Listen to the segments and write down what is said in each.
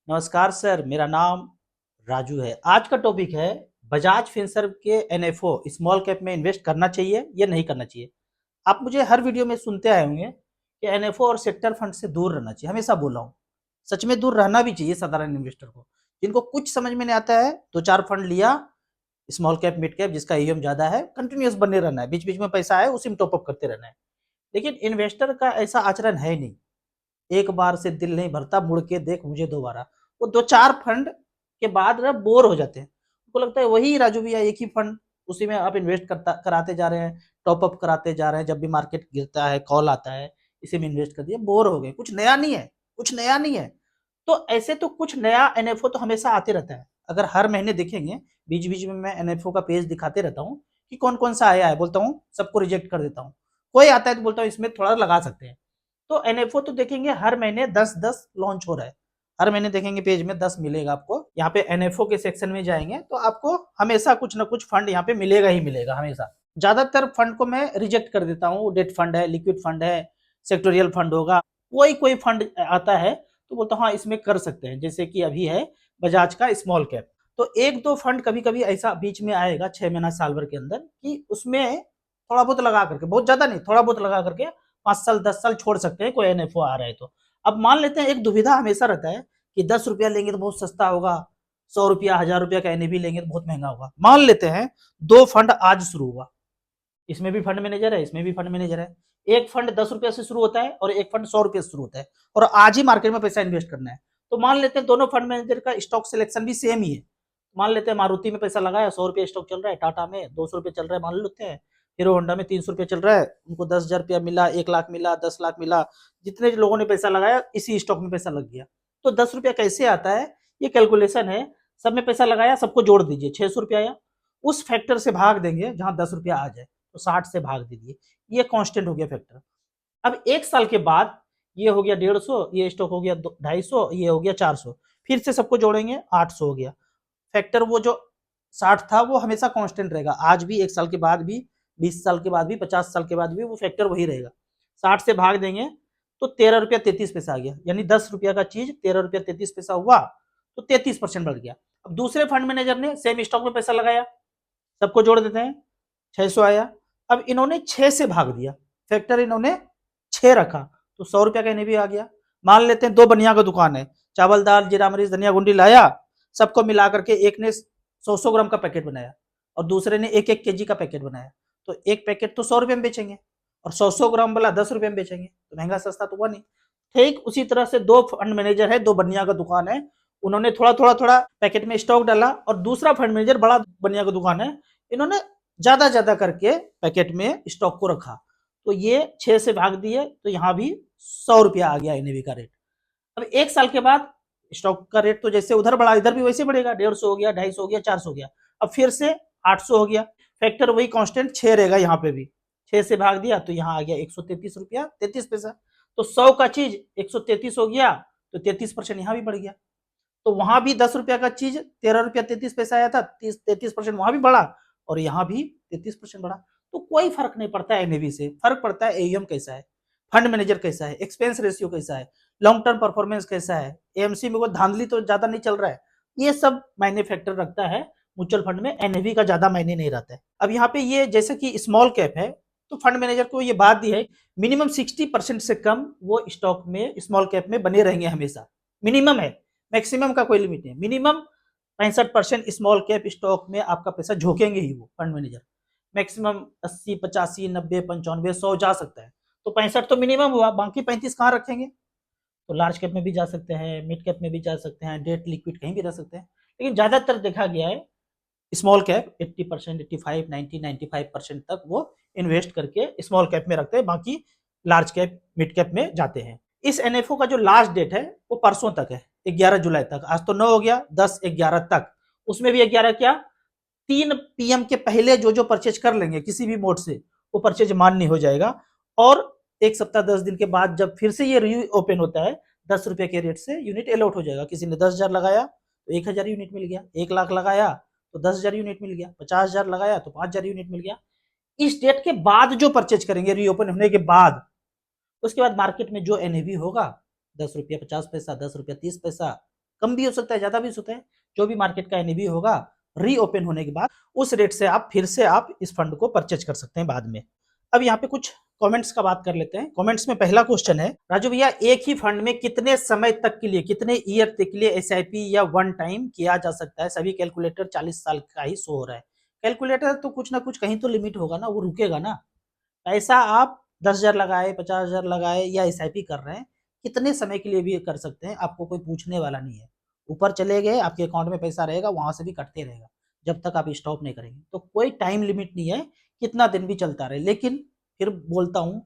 नमस्कार सर, मेरा नाम राजू है। आज का टॉपिक है बजाज फिनसर्व के एनएफओ स्मॉल कैप में इन्वेस्ट करना चाहिए या नहीं करना चाहिए। आप मुझे हर वीडियो में सुनते आए होंगे कि एनएफओ और सेक्टर फंड से दूर रहना चाहिए। हमेशा बोल रहा हूँ, सच में दूर रहना भी चाहिए साधारण इन्वेस्टर को। जिनको कुछ समझ में नहीं आता है, दो चार फंड लिया स्मॉल कैप मिड कैप जिसका ईएम ज्यादा है, कंटिन्यूस बने रहना है, बीच बीच में पैसा आए उसी में टॉपअप करते रहना है। लेकिन इन्वेस्टर का ऐसा आचरण है नहीं। एक बार से दिल नहीं भरता, मुड़ के देख मुझे दोबारा। वो दो चार फंड के बाद ना बोर हो जाते हैं। उनको लगता है वही राजू भैया एक ही फंड, उसी में आप इन्वेस्ट करता कराते जा रहे हैं, टॉप अप कराते जा रहे हैं। जब भी मार्केट गिरता है कॉल आता है, इसी में इन्वेस्ट कर दिया, बोर हो गए, कुछ नया नहीं है, कुछ नया नहीं है। तो ऐसे तो कुछ नया एनएफओ तो हमेशा आते रहता है। अगर हर महीने देखेंगे, बीच बीच में मैं एनएफओ का पेज दिखाते रहता हूँ कि कौन कौन सा आया है। बोलता हूँ सबको रिजेक्ट कर देता हूँ। कोई आता है तो बोलता हूँ इसमें थोड़ा लगा सकते हैं। तो एनएफओ तो देखेंगे हर महीने 10-10 लॉन्च हो रहा है। हर महीने देखेंगे पेज में 10 मिलेगा आपको। यहाँ पे एनएफओ के सेक्शन में जाएंगे तो आपको हमेशा कुछ ना कुछ फंड यहाँ पे मिलेगा ही मिलेगा हमेशा। ज्यादातर फंड को मैं रिजेक्ट कर देता हूँ। डेट फंड है, लिक्विड फंड है, सेक्टोरियल फंड होगा, कोई कोई फंड आता है तो बोलता हूँ हाँ इसमें कर सकते हैं। जैसे कि अभी है बजाज का स्मॉल कैप। तो एक दो फंड कभी कभी ऐसा बीच में आएगा 6 महीना साल भर के अंदर कि उसमें थोड़ा बहुत लगा करके, बहुत ज्यादा नहीं, थोड़ा बहुत लगा करके 5 साल 10 साल छोड़ सकते हैं, कोई एनएफओ आ रहा है तो। अब मान लेते हैं, एक दुविधा हमेशा रहता है कि 10 रुपया लेंगे तो बहुत सस्ता होगा, 100 रुपया 1000 रुपया का एनएवी लेंगे तो बहुत महंगा होगा। मान लेते हैं दो फंड आज शुरू हुआ, इसमें भी फंड मैनेजर है, इसमें भी फंड मैनेजर है। एक फंड 10 रुपया से शुरू होता है और एक फंड 100 रुपये से शुरू होता है, और आज ही मार्केट में पैसा इन्वेस्ट करना है। तो मान लेते हैं दोनों फंड मैनेजर का स्टॉक सिलेक्शन भी सेम ही है। मान लेते हैं मारुति में पैसा लगाया, 100 रुपये स्टॉक चल रहा है, टाटा में 200 रुपये चल रहा है मान लेते हैं, हीरो होंडा में 300 रुपये चल रहा है, उनको 10,000 रुपया मिला, 1 लाख मिला, 10 लाख मिला। जितने लोगों ने पैसा लगाया इसी स्टॉक में पैसा लग गया। तो 10 रुपया कैसे आता है, ये कैलकुलेशन है। सब में पैसा लगाया, सबको जोड़ दीजिए, 600 रुपया आया। उस फैक्टर से भाग देंगे जहां 10 रुपया आ जाए, तो 60 से भाग दीजिए। ये कांस्टेंट हो गया फैक्टर। अब एक साल के बाद ये हो गया 150, ये स्टॉक हो गया 250, ये हो गया 400। फिर से सबको जोड़ेंगे, 800 हो गया। फैक्टर वो जो 60 था वो हमेशा कांस्टेंट रहेगा, आज भी, एक साल के बाद भी, 20 साल के बाद भी, 50 साल के बाद भी वो फैक्टर वही रहेगा। 60 से भाग देंगे तो 13 रुपया 33 पैसा आ गया। यानी 10 रुपया का चीज 13 रुपया 33 पैसा हुआ, तो 33% बढ़ गया। अब दूसरे फंड मैनेजर ने सेम स्टॉक में पैसा लगाया, सबको जोड़ देते हैं, 600 आया। अब इन्होंने 6 से भाग दिया, फैक्टर इन्होंने 6 रखा, तो 100 रुपया का एनएवी आ गया। मान लेते हैं दो बनिया का दुकान है, चावल दाल जीरा मरीच धनिया गुंडी लाया, सबको मिला करके एक ने 100-100 ग्राम का पैकेट बनाया और दूसरे ने 1-1 केजी का पैकेट बनाया। तो एक पैकेट तो 100 रुपये में बेचेंगे और 100-100 ग्राम वाला 10 रुपये में बेचेंगे, तो महंगा सस्ता तो हुआ नहीं। ठीक उसी तरह से दो फंड मैनेजर है, दो बनिया का दुकान है, उन्होंने थोड़ा थोड़ा थोड़ा पैकेट में स्टॉक डाला, और दूसरा फंड मैनेजर बड़ा बनिया का दुकान है, इन्होंने ज्यादा ज्यादा करके पैकेट में स्टॉक को रखा। तो ये 6 से भाग दिए, तो यहाँ भी 100 रुपया आ गया एनएवी का रेट। अब एक साल के बाद स्टॉक का रेट तो जैसे उधर बढ़ा, इधर भी वैसे बढ़ेगा, 150 हो गया, 250 हो गया, 400 हो गया। अब फिर से 800 हो गया। फैक्टर वही कांस्टेंट 6 रहेगा, यहाँ पे भी 6 से भाग दिया तो यहाँ आ गया 133 रुपया 33 पैसा। तो 100 का चीज 133 हो गया, तो 33% यहाँ भी बढ़ गया। तो वहां भी 10 रुपया का चीज 13 रुपया 33 पैसा आया था, 33% वहां भी बढ़ा, और यहाँ भी 33% बढ़ा। तो कोई फर्क नहीं पड़ता है एनएवी से, फर्क पड़ता है एयूएम कैसा है, फंड मैनेजर कैसा है, एक्सपेंस रेशियो कैसा है, लॉन्ग टर्म परफॉर्मेंस कैसा है, एएमसी में कोई धांधली तो ज्यादा नहीं चल रहा है। ये सब मायने फैक्टर रखता है। म्यूचुअल फंड में एनएवी का ज्यादा मायने नहीं रहता है। अब यहाँ पे ये जैसे कि स्मॉल कैप है, तो फंड मैनेजर को ये बात दी है, मिनिमम 60% से कम वो स्टॉक में स्मॉल कैप में बने रहेंगे हमेशा। मिनिमम है, मैक्सिमम का कोई लिमिट नहीं। मिनिमम 65% स्मॉल कैप स्टॉक में आपका पैसा झोंकेंगे ही वो फंड मैनेजर। मैक्सिमम 80 85 90 95 100 जा सकता है। तो 65 तो मिनिमम हुआ, बाकी 35 कहाँ रखेंगे। तो लार्ज कैप में भी जा सकते हैं, मिड कैप में भी जा सकते हैं, डेट लिक्विड कहीं भी रह सकते हैं। लेकिन ज्यादातर देखा गया है स्मॉल कैप 80% 85 90 95% तक वो इन्वेस्ट करके स्मॉल कैप में रखते हैं, बाकी लार्ज कैप मिड कैप में जाते हैं। इस एनएफओ का जो लास्ट डेट है वो परसों तक है, 11 जुलाई तक। आज तो 9 हो गया, 10 11 तक। उसमें भी 11 क्या, 3 PM के पहले जो जो परचेज कर लेंगे किसी भी मोड से, वो परचेज मान्य हो जाएगा। और एक सप्ताह 10 दिन के बाद जब फिर से ये री ओपन होता है, 10 रुपए के रेट से यूनिट अलॉट हो जाएगा। किसी ने 10,000 लगाया तो 1,000 यूनिट मिल गया, 1 लाख लगाया तो 10,000 यूनिट मिल गया, 50,000 लगाया तो 5,000 यूनिट मिल गया। इस डेट के बाद जो परचेज करेंगे रीओपन होने के बाद, उसके बाद मार्केट में जो एनएवी होगा, 10 रुपया 50 पैसा, 10 रुपया 30 पैसा, कम भी हो सकता है, ज़्यादा भी हो सकता है। जो भी मार्केट का एनएवी होगा रीओपन होने के बाद उस रेट से आप फिर से आप इस फंड को परचेज कर सकते हैं बाद में। अब यहाँ पे कुछ कमेंट्स का बात कर लेते हैं। कमेंट्स में पहला क्वेश्चन है, राजू भैया एक ही फंड में कितने समय तक के लिए, कितने ईयर तक के लिए एसआईपी या वन टाइम किया जा सकता है? सभी कैलकुलेटर 40 साल का ही शो हो रहा है। कैलकुलेटर तो कुछ ना कुछ कहीं तो लिमिट होगा ना, वो रुकेगा ना। पैसा आप 10,000 लगाए, 50,000 लगाए या एसआईपी कर रहे हैं, कितने समय के लिए भी कर सकते हैं, आपको कोई पूछने वाला नहीं है। ऊपर चले गए, आपके अकाउंट में पैसा रहेगा, वहां से भी कटते रहेगा जब तक आप स्टॉप नहीं करेंगे। तो कोई टाइम लिमिट नहीं है, कितना दिन भी चलता रहे। लेकिन फिर बोलता हूँ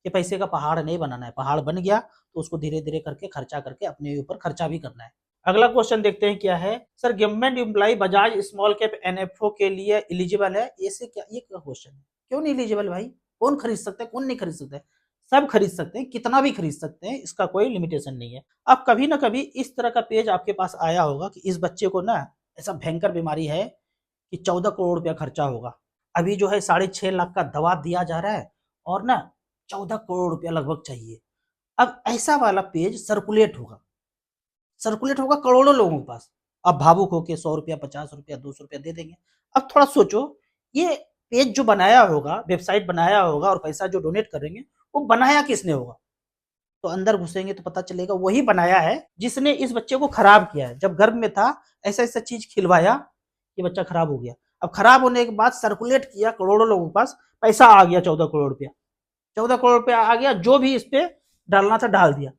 कि पैसे का पहाड़ नहीं बनाना है। पहाड़ बन गया तो उसको धीरे धीरे करके खर्चा करके अपने ऊपर खर्चा भी करना है। अगला क्वेश्चन देखते हैं क्या है। Sir government employ Bajaj small cap NFO के लिए एलिजिबल है? ऐसे क्या, ये क्या क्वेश्चन है? क्यों नहीं एलिजिबल भाई? कौन खरीद सकता है, कौन नहीं खरीद सकता है? सब खरीद सकते हैं, कितना भी खरीद सकते हैं, इसका कोई लिमिटेशन नहीं है। अब कभी ना कभी इस तरह का पेज आपके पास आया होगा कि इस बच्चे को ना ऐसा भयंकर बीमारी है कि 14 करोड़ रुपया खर्चा होगा। अभी जो है 6.5 लाख का दवा दिया जा रहा है और ना 14 करोड़ रुपया लगभग चाहिए। अब ऐसा वाला पेज सर्कुलेट होगा करोड़ों लोगों के पास। अब भावुक होके 100 रुपया, 50 रुपया, 200 रुपया दे देंगे। अब थोड़ा सोचो, ये पेज जो बनाया होगा, वेबसाइट बनाया होगा और पैसा जो डोनेट करेंगे, वो बनाया किसने होगा? तो अंदर घुसेंगे तो पता चलेगा वही बनाया है जिसने इस बच्चे को खराब किया है। जब गर्भ में था ऐसा ऐसा चीज खिलवाया, ये बच्चा खराब हो गया। अब खराब होने के बाद सर्कुलेट किया करोड़ों लोगों के पास, पैसा आ गया 14 करोड़ रुपया। 14 करोड़ रुपया आ गया, जो भी इस पे डालना था डाल दिया।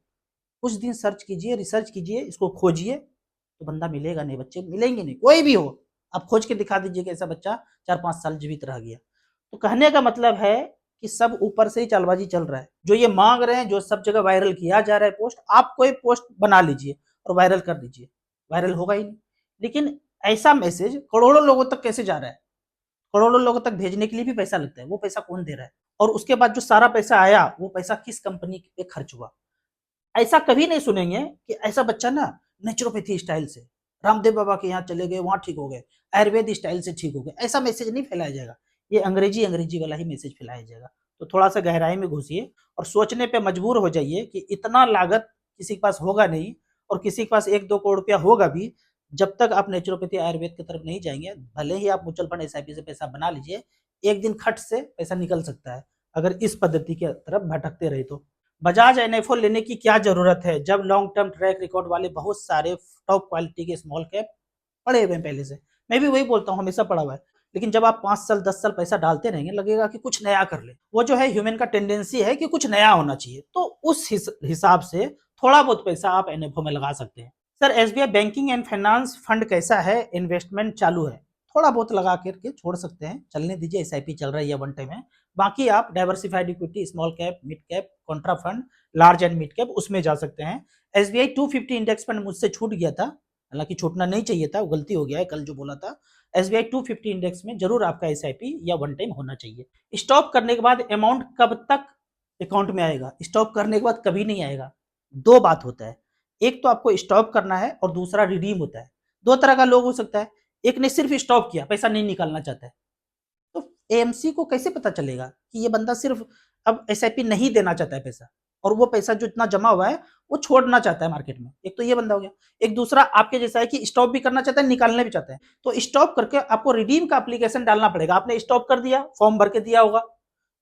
कुछ दिन सर्च कीजिए, रिसर्च कीजिए, इसको खोजिए, तो बंदा मिलेगा नहीं, बच्चे मिलेंगे नहीं, कोई भी हो। आप खोज के दिखा दीजिए कि ऐसा बच्चा 4-5 साल जीवित रह गया। तो कहने का मतलब है कि सब ऊपर से ही चालबाजी चल रहा है। जो ये मांग रहे हैं, जो सब जगह वायरल किया जा रहा है पोस्ट, आप कोई पोस्ट बना लीजिए और वायरल कर दीजिए, वायरल होगा ही नहीं। लेकिन ऐसा मैसेज करोड़ों लोगों तक कैसे जा रहा है? करोड़ों लोगों तक भेजने के लिए भी पैसा लगता है, वो पैसा कौन दे रहा है? और उसके बाद जो सारा पैसा आया, वो पैसा किस कंपनी पे खर्च हुआ? ऐसा कभी नहीं सुनेंगे कि ऐसा बच्चा ना नेचुरोपैथी स्टाइल से रामदेव बाबा के यहाँ चले गए, वहां ठीक हो गए, आयुर्वेद स्टाइल से ठीक हो गए। ऐसा मैसेज नहीं फैलाया जाएगा। ये अंग्रेजी अंग्रेजी वाला ही मैसेज फैलाया जाएगा। तो थोड़ा सा गहराई में घुसिए और सोचने पे मजबूर हो जाइए कि इतना लागत किसी के पास होगा नहीं, और किसी के पास 1-2 करोड़ रुपया होगा भी, जब तक आप नेचुरोपैथी आयुर्वेद की तरफ नहीं जाएंगे, भले ही आप म्यूचुअल फंड एसआईपी से पैसा बना लीजिए, एक दिन खट से पैसा निकल सकता है अगर इस पद्धति की तरफ भटकते रहे तो। बजाज एनएफओ लेने की क्या जरूरत है जब लॉन्ग टर्म ट्रैक रिकॉर्ड वाले बहुत सारे टॉप क्वालिटी के स्मॉल कैप पड़े हुए हैं पहले से? मैं भी वही बोलता हूँ, हमेशा पड़ा हुआ है। लेकिन जब आप 5 साल 10 साल पैसा डालते रहेंगे, लगेगा कि कुछ नया कर ले। वो जो है ह्यूमन का टेंडेंसी है कि कुछ नया होना चाहिए, तो उस हिसाब से थोड़ा बहुत पैसा आप एनएफओ में लगा सकते हैं। Sir SBI banking and finance fund कैसा है, इन्वेस्टमेंट चालू है? थोड़ा बहुत लगा करके छोड़ सकते हैं, चलने दीजिए, एसआईपी चल रहा है या वन टाइम है। बाकी आप diversified equity, small cap, mid cap, Contra fund, large and mid cap, उसमें जा सकते हैं। एसबीआई 250 इंडेक्स फंड मुझसे छूट गया था, हालांकि छूटना नहीं चाहिए था, गलती हो गया है कल जो बोला था। एसबीआई 250 इंडेक्स में जरूर आपका एसआईपी या वन टाइम होना चाहिए। स्टॉप करने के बाद अमाउंट कब तक अकाउंट में आएगा? स्टॉप करने के बाद कभी नहीं आएगा। दो बात होता है, एक तो आपको स्टॉप करना है और दूसरा रिडीम होता है। दो तरह का लोग हो सकता है, एक ने सिर्फ स्टॉप किया, पैसा नहीं निकालना चाहता है, तो एएमसी को कैसे पता चलेगा कि ये बंदा सिर्फ अब एसआईपी नहीं देना चाहता है पैसा, और वो पैसा जो इतना जमा हुआ है वो छोड़ना चाहता है मार्केट में? एक तो ये बंदा हो गया। एक दूसरा आपके जैसा है कि स्टॉप भी करना चाहता है, निकालना भी चाहता है। तो स्टॉप करके आपको रिडीम का एप्लीकेशन डालना पड़ेगा। आपने स्टॉप कर दिया, फॉर्म भर के दिया होगा,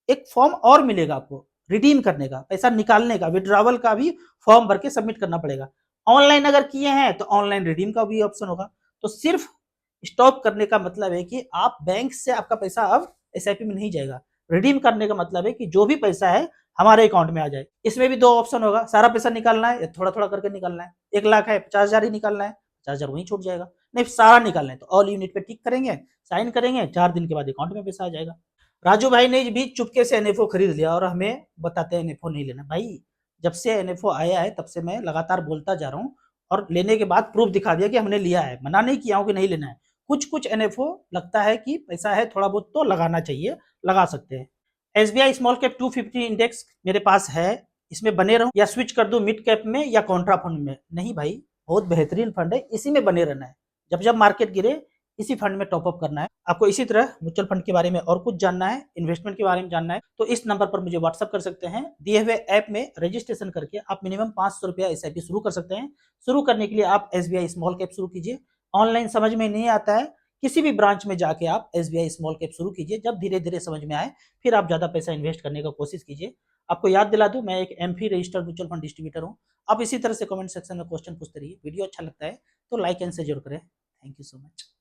एक फॉर्म और मिलेगा आपको रिडीम करने का, पैसा निकालने का, विड्रॉवल का भी फॉर्म भर के सबमिट करना पड़ेगा। ऑनलाइन अगर किए हैं तो ऑनलाइन रिडीम का भी ऑप्शन होगा। तो सिर्फ स्टॉप करने का मतलब है कि आप बैंक से आपका पैसा अब एसआईपी में नहीं जाएगा। रिडीम करने का मतलब है कि जो भी पैसा है हमारे अकाउंट में आ जाए। इसमें भी दो ऑप्शन होगा, सारा पैसा निकालना है या थोड़ा थोड़ा करके निकालना है। 1 लाख है, 50,000 ही निकालना है, 50,000 वहीं छूट जाएगा। नहीं सारा निकालना है तो ऑल यूनिट पे टिक करेंगे, साइन करेंगे, 4 दिन के बाद अकाउंट में पैसा आ जाएगा। राजू भाई ने भी चुपके से एनएफओ खरीद लिया और हमें बताते हैं एनएफओ नहीं लेना। भाई जब से एनएफओ आया है तब से मैं लगातार बोलता जा रहा हूँ, और लेने के बाद प्रूफ दिखा दिया कि हमने लिया है, मना नहीं किया हूँ कि नहीं लेना है। कुछ कुछ एनएफओ लगता है कि पैसा है थोड़ा बहुत तो लगाना चाहिए, लगा सकते हैं। एसबीआई स्मॉल कैप 250 इंडेक्स मेरे पास है, इसमें बने रहूं या स्विच कर दूं मिड कैप में या कॉन्ट्रा फंड में? नहीं भाई, बहुत बेहतरीन फंड है, इसी में बने रहना है। जब जब मार्केट गिरे इसी फंड में टॉप अप करना है। आपको इसी तरह म्यूचुअल फंड के बारे में और कुछ जानना है, इन्वेस्टमेंट के बारे में जानना है, तो इस नंबर पर मुझे व्हाट्सअप कर सकते हैं। दिए हुए ऐप में रजिस्ट्रेशन करके आप मिनिमम 500 रुपया एसआईपी शुरू कर सकते हैं। शुरू करने के लिए आप एसबीआई स्मॉल कैप शुरू कीजिए। ऑनलाइन समझ में नहीं आता है, किसी भी ब्रांच में जाके आप एसबीआई स्मॉल कैप शुरू कीजिए। जब धीरे धीरे समझ में आए फिर आप ज्यादा पैसा इन्वेस्ट करने का कोशिश कीजिए। आपको याद दिला दूं, मैं एक AMFI registered mutual fund distributor हूं। आप इसी तरह से कमेंट सेक्शन में क्वेश्चन पूछते रहिए। वीडियो अच्छा लगता है तो लाइक एंड शेयर जरूर करें। Thank you so much.